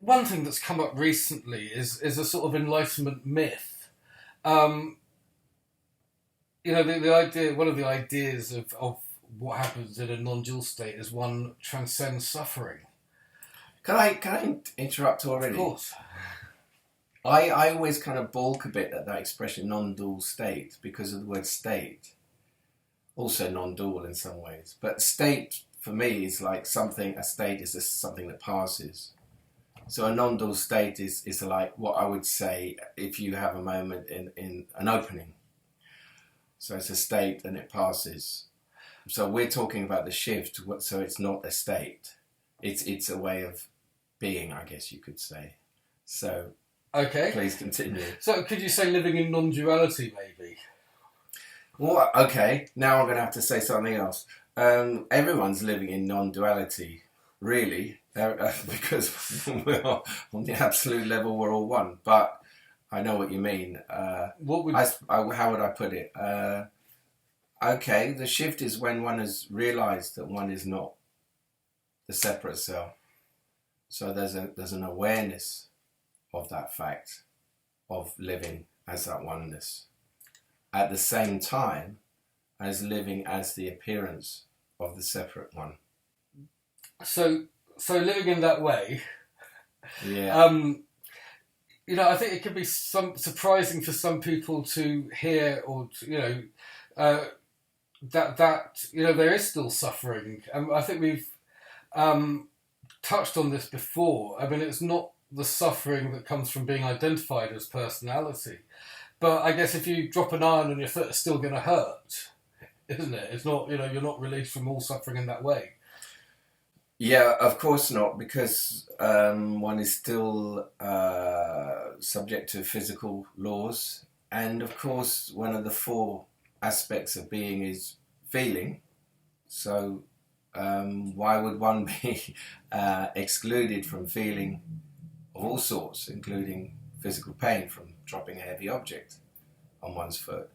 one thing that's come up recently is a sort of enlightenment myth. Um, the idea, one of the ideas of what happens in a non-dual state is one transcends suffering. Can I interrupt Of already? course. I always kind of balk a bit at that expression non-dual state because of the word state. Also non-dual in some ways. But state, for me, is like something, a state is just something that passes. So a non-dual state is like what I would say if you have a moment in an opening. So it's a state and it passes. So we're talking about the shift, so it's not a state. It's a way of being, I guess you could say. So Okay. please continue. So could you say living in non-duality, maybe? Well, okay, now I'm going to have to say something else. Everyone's living in non-duality, really, because we're on the absolute level, we're all one. But I know what you mean. How would I put it? Okay, the shift is when one has realised that one is not the separate self. So there's an awareness of that fact of living as that oneness, at the same time as living as the appearance of the separate one. So living in that way. Yeah. I think it could be surprising for some people to hear, or that there is still suffering. I think we've touched on this before. I mean, it's not the suffering that comes from being identified as personality, but I guess if you drop an iron on your foot, it's still going to hurt, isn't it? It's not, you're not released from all suffering in that way. Yeah, of course not, because one is still subject to physical laws, and of course one of the four aspects of being is feeling. So why would one be excluded from feeling of all sorts, including physical pain from dropping a heavy object on one's foot?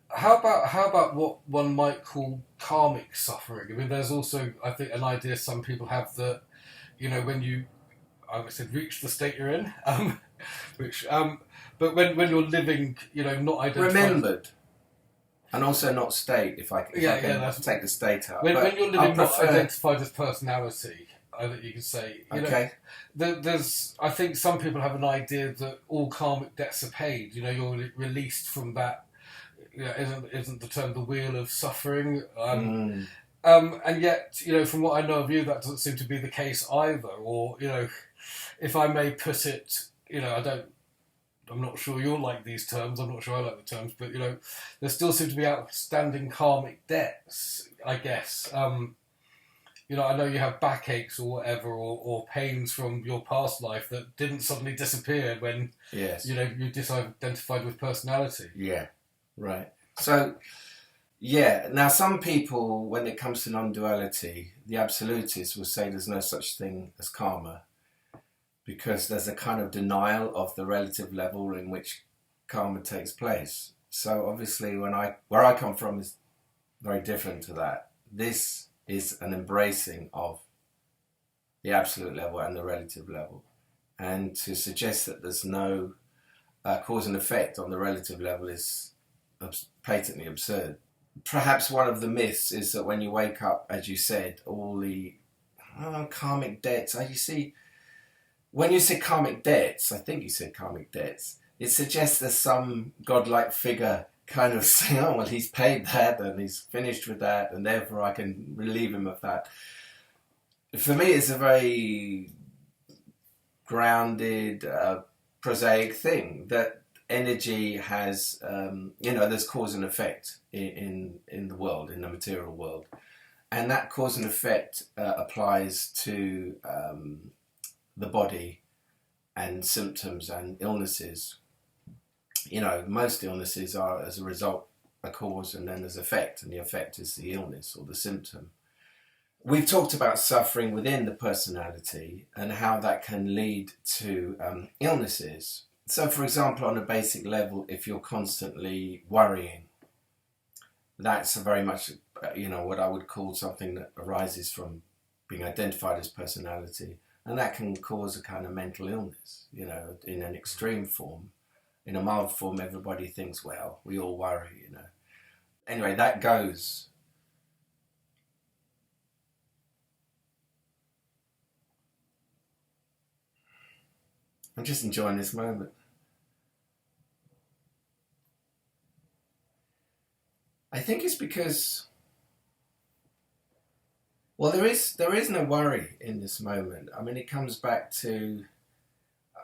How about what one might call karmic suffering? I mean, there's also, I think, an idea some people have that, when you, I would say, reach the state you're in, but when you're living, not identified. Remembered. And also not state, if I can take the state out. When you're living not identified as personality, I think you could say. Okay. There's, I think some people have an idea that all karmic debts are paid. You're released from that. Isn't the term the wheel of suffering? And yet, from what I know of you, that doesn't seem to be the case either. Or, if I may put it, I'm not sure you'll like these terms. I'm not sure I like the terms, but there still seem to be outstanding karmic debts, I guess. I know you have backaches or whatever, or pains from your past life that didn't suddenly disappear when you disidentified with personality. Yeah. Right. So, now some people, when it comes to non-duality, the absolutists will say there's no such thing as karma, because there's a kind of denial of the relative level in which karma takes place. So obviously where I come from is very different to that. This is an embracing of the absolute level and the relative level. And to suggest that there's no cause and effect on the relative level is patently absurd. Perhaps one of the myths is that when you wake up, as you said, all the karmic debts. You see, when you say karmic debts, I think you said karmic debts, it suggests there's some godlike figure kind of saying, oh, well, he's paid that and he's finished with that and therefore I can relieve him of that. For me, it's a very grounded, prosaic thing that energy has, there's cause and effect in the world, in the material world. And that cause and effect applies to the body and symptoms and illnesses. Most illnesses are, as a result, a cause and then there's effect, and the effect is the illness or the symptom. We've talked about suffering within the personality and how that can lead to illnesses. So, for example, on a basic level, if you're constantly worrying, that's very much, what I would call something that arises from being identified as personality. And that can cause a kind of mental illness, you know, in an extreme form. In a mild form, everybody thinks, well, we all worry, you know. Anyway, that goes. I'm just enjoying this moment. I think it's because, well, there is no worry in this moment. I mean, it comes back to,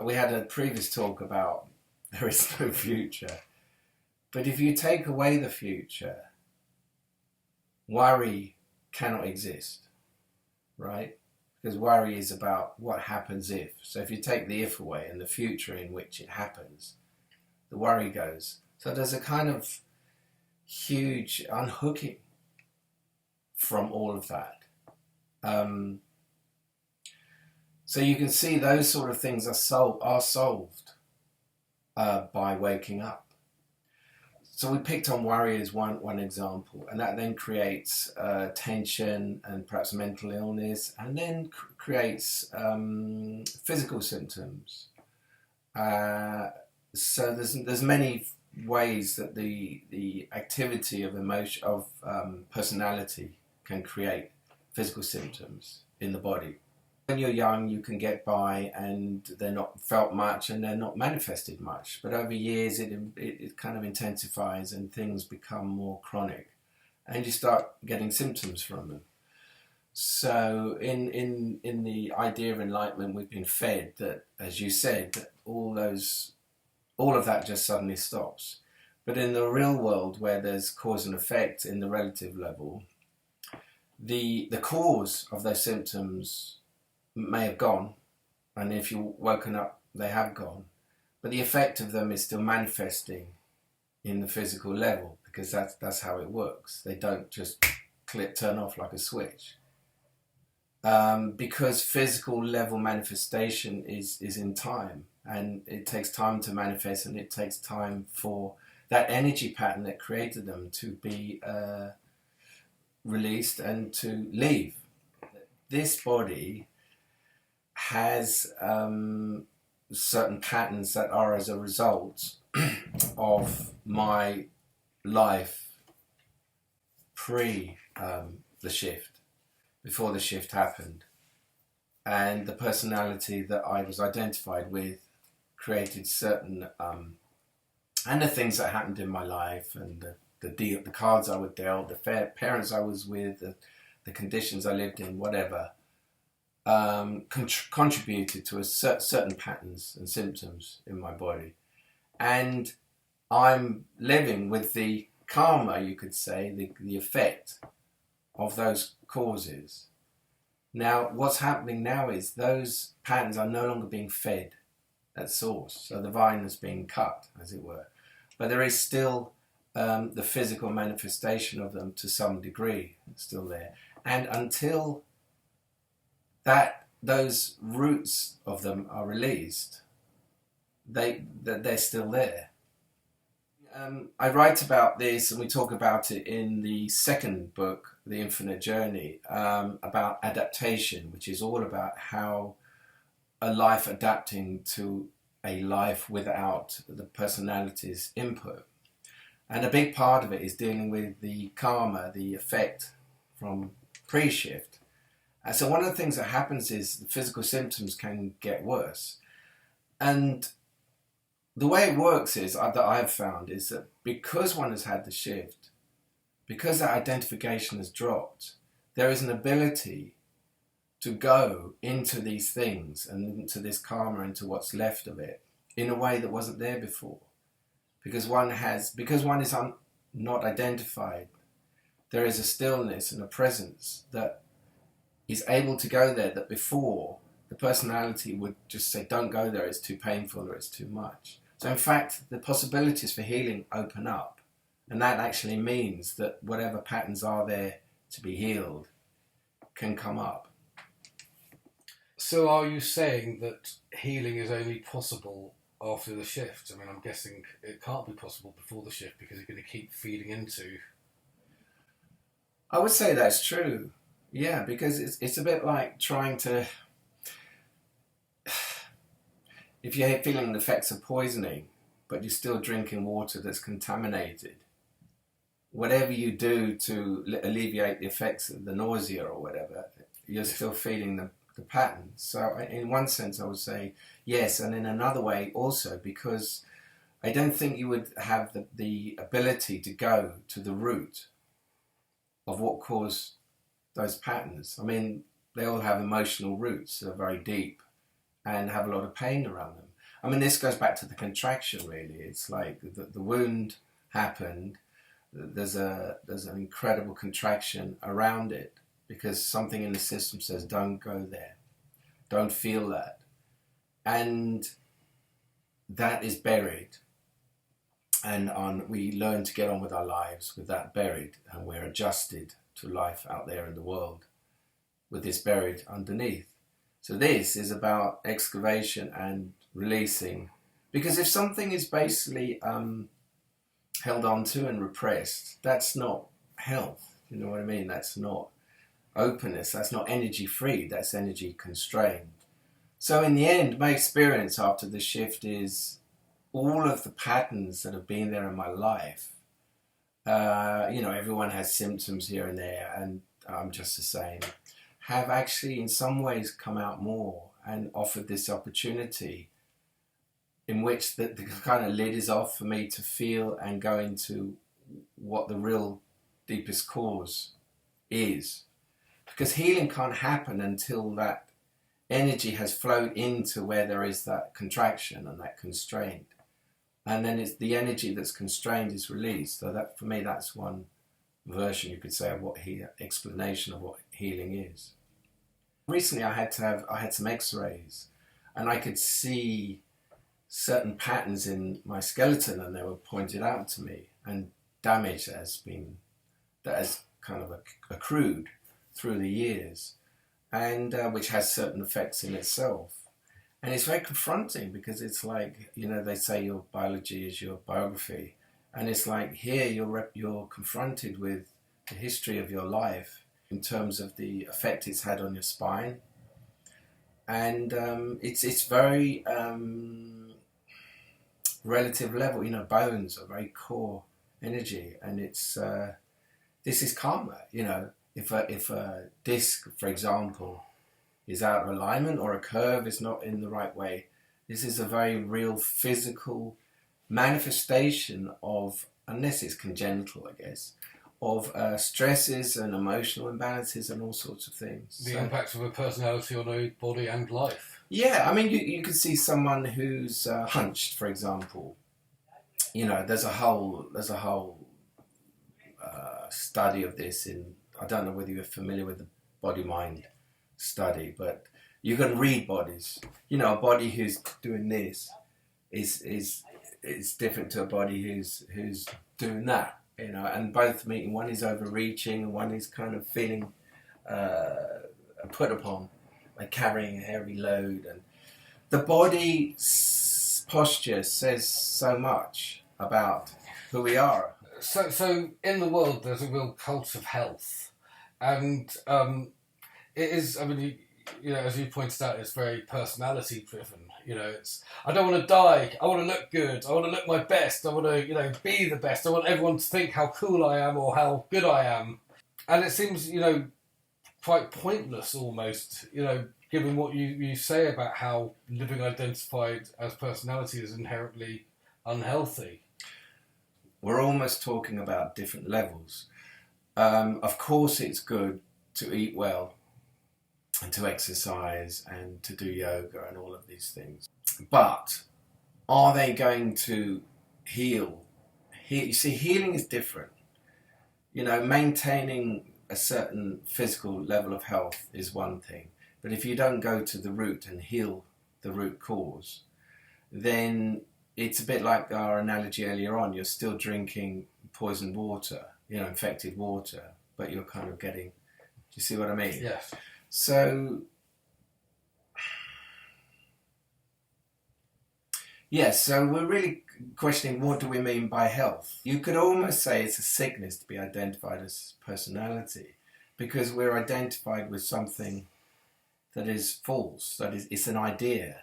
we had a previous talk about there is no future. But if you take away the future, worry cannot exist, right? Because worry is about what happens if. So if you take the if away and the future in which it happens, the worry goes. So there's a kind of huge unhooking from all of that. So you can see those sort of things are solved by waking up. So we picked on worry as one example, and that then creates tension and perhaps mental illness, and then creates physical symptoms. So there's many ways that the activity of emotion of personality can create physical symptoms in the body. When you're young, you can get by and they're not felt much and they're not manifested much. But over years, it kind of intensifies and things become more chronic. And you start getting symptoms from them. So in the idea of enlightenment, we've been fed that, as you said, that all of that just suddenly stops. But in the real world, where there's cause and effect in the relative level, the cause of those symptoms may have gone, and if you're woken up, they have gone. But the effect of them is still manifesting in the physical level, because that's how it works. They don't just turn off like a switch. Because physical level manifestation is in time, and it takes time to manifest, and it takes time for that energy pattern that created them to be released and to leave. This body has certain patterns that are as a result of my life pre the shift, before the shift happened. And the personality that I was identified with created certain, and the things that happened in my life, and the cards I was dealt, the parents I was with, the conditions I lived in, whatever, contributed to certain patterns and symptoms in my body. And I'm living with the karma, you could say, the effect of those causes. Now, what's happening now is those patterns are no longer being fed at source. So the vine is being cut, as it were. But there is still the physical manifestation of them to some degree still there. And until those roots of them are released, they're still there. I write about this, and we talk about it in the second book, The Infinite Journey, about adaptation, which is all about how a life adapting to a life without the personality's input. And a big part of it is dealing with the karma, the effect from pre-shift. And so one of the things that happens is the physical symptoms can get worse. And the way it works is, that I've found, is that because one has had the shift, because that identification has dropped, there is an ability to go into these things and into this karma, into what's left of it, in a way that wasn't there before. Because one is not identified, there is a stillness and a presence that is able to go there, that before the personality would just say, don't go there, it's too painful or it's too much. So in fact, the possibilities for healing open up, and that actually means that whatever patterns are there to be healed can come up. So are you saying that healing is only possible after the shift? I mean, I'm guessing it can't be possible before the shift, because you're going to keep feeding into... I would say that's true. Yeah, because it's a bit like trying to... if you're feeling the effects of poisoning, but you're still drinking water that's contaminated, whatever you do to alleviate the effects of the nausea or whatever, you're still feeling the pattern. So in one sense, I would say yes, and in another way also, because I don't think you would have the ability to go to the root of what caused those patterns. I mean, they all have emotional roots that are very deep and have a lot of pain around them. I mean, this goes back to the contraction, really. It's like the wound happened. There's an incredible contraction around it because something in the system says, don't go there. Don't feel that. And that is buried. And we learn to get on with our lives with that buried, and we're adjusted to life out there in the world with this buried underneath. So this is about excavation and releasing, because if something is basically held on to and repressed, that's not health. You know what I mean? That's not openness. That's not energy free. That's energy constrained. So in the end, my experience after the shift is all of the patterns that have been there in my life. Everyone has symptoms here and there, and I'm just the same, have actually in some ways come out more and offered this opportunity in which the kind of lid is off for me to feel and go into what the real deepest cause is. Because healing can't happen until that energy has flowed into where there is that contraction and that constraint. And then it's the energy that's constrained is released. So that, for me, that's one version, you could say, of what explanation of what healing is. Recently, I had some X-rays, and I could see certain patterns in my skeleton, and they were pointed out to me, and damage that has kind of accrued through the years, and which has certain effects in itself. And it's very confronting because it's like, they say your biology is your biography. And it's like here you're confronted with the history of your life in terms of the effect it's had on your spine. And it's very relative level. Bones are very core energy. And it's this is karma. If a disc, for example, is out of alignment or a curve is not in the right way, this is a very real physical manifestation of, unless it's congenital, I guess, of stresses and emotional imbalances and all sorts of things. The impact of a personality on a body and life. Yeah, I mean, you could see someone who's hunched, for example. There's a whole study of this in, I don't know whether you're familiar with the body-mind study, but you can read bodies. A body who's doing this is different to a body who's doing that. And both meeting. One is overreaching, and one is kind of feeling put upon, like carrying a heavy load. And the body posture says so much about who we are. So in the world, there's a real cult of health, and it is, I mean, as you pointed out, it's very personality driven. It's, I don't want to die, I want to look good, I want to look my best, I want to, be the best, I want everyone to think how cool I am or how good I am. And it seems, quite pointless almost, given what you say about how living identified as personality is inherently unhealthy. We're almost talking about different levels. Of course it's good to eat well and to exercise and to do yoga and all of these things. But are they going to heal? You see, healing is different. Maintaining a certain physical level of health is one thing. But if you don't go to the root and heal the root cause, then it's a bit like our analogy earlier on. You're still drinking poisoned water, infected water, but you're kind of getting... Do you see what I mean? Yes. So, so we're really questioning, what do we mean by health? You could almost say it's a sickness to be identified as personality, because we're identified with something that is false, that is, it's an idea.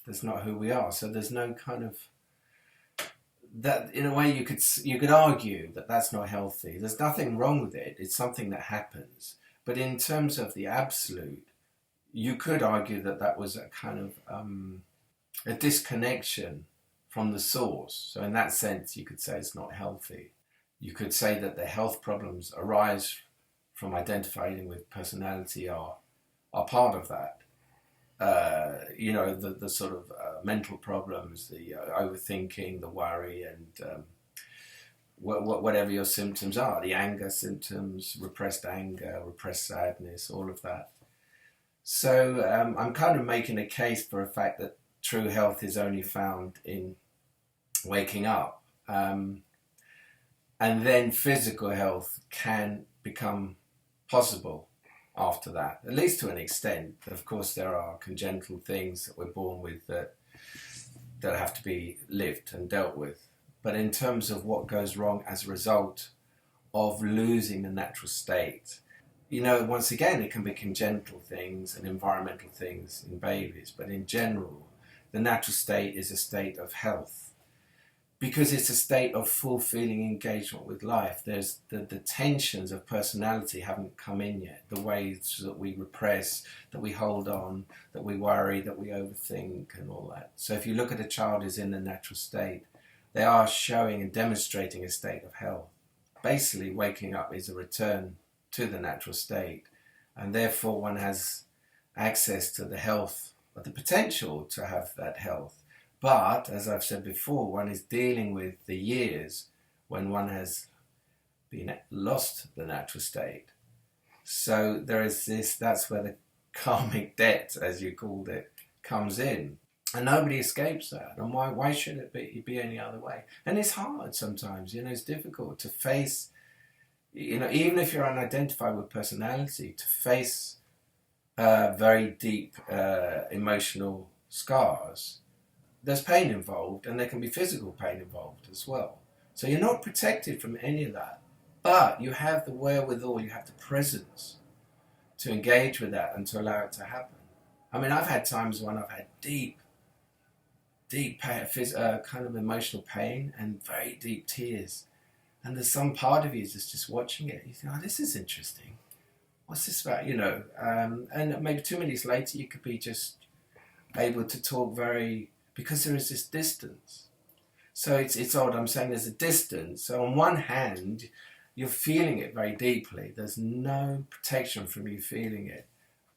That's not who we are. So there's no kind of that. In a way, you could argue that that's not healthy. There's nothing wrong with it. It's something that happens. But in terms of the absolute, you could argue that that was a kind of a disconnection from the source. So in that sense, you could say it's not healthy. You could say that the health problems arise from identifying with personality are part of that. The sort of mental problems, the overthinking, the worry, and whatever your symptoms are, the anger symptoms, repressed anger, repressed sadness, all of that. So I'm kind of making a case for a fact that true health is only found in waking up. And then physical health can become possible after that, at least to an extent. Of course, there are congenital things that we're born with that have to be lived and dealt with. But in terms of what goes wrong as a result of losing the natural state, once again, it can be congenital things and environmental things in babies, but in general, the natural state is a state of health. Because it's a state of full feeling engagement with life. There's the tensions of personality haven't come in yet. The ways that we repress, that we hold on, that we worry, that we overthink and all that. So if you look at a child who's in the natural state, they are showing and demonstrating a state of health. Basically, waking up is a return to the natural state. And therefore one has access to the health, or the potential to have that health. But, as I've said before, one is dealing with the years when one has lost the natural state. So there is that's where the karmic debt, as you called it, comes in. And nobody escapes that. And why should it be any other way? And it's hard sometimes, it's difficult to face, even if you're unidentified with personality, to face very deep emotional scars. There's pain involved, and there can be physical pain involved as well. So you're not protected from any of that, but you have the wherewithal, you have the presence to engage with that and to allow it to happen. I mean, I've had times when I've had deep pain, kind of emotional pain and very deep tears. And there's some part of you that's just watching it. You think, oh, this is interesting. What's this about, And maybe 2 minutes later, you could be just able to talk because there is this distance. So it's odd, I'm saying there's a distance. So on one hand, you're feeling it very deeply. There's no protection from you feeling it.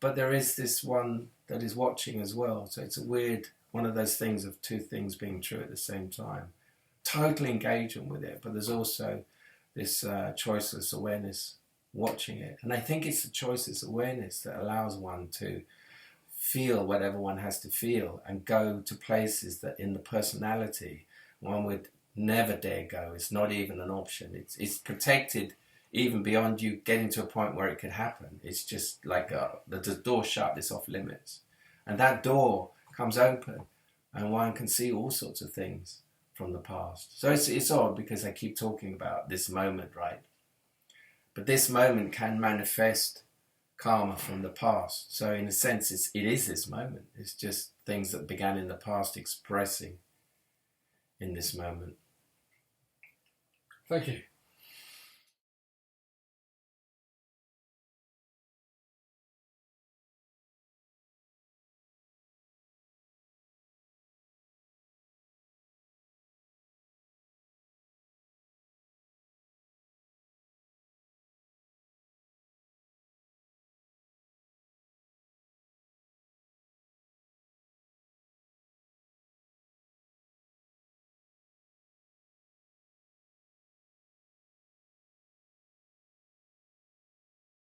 But there is this one that is watching as well. So it's a weird, one of those things of two things being true at the same time. Totally engaging with it, but there's also this choiceless awareness watching it. And I think it's the choiceless awareness that allows one to feel whatever one has to feel and go to places that in the personality one would never dare go. It's not even an option. It's protected even beyond you getting to a point where it could happen. It's just like the door shut, it's off limits. And that door comes open and one can see all sorts of things from the past. So it's odd because I keep talking about this moment, right? But this moment can manifest karma from the past. So in a sense, it is this moment. It's just things that began in the past expressing in this moment. Thank you.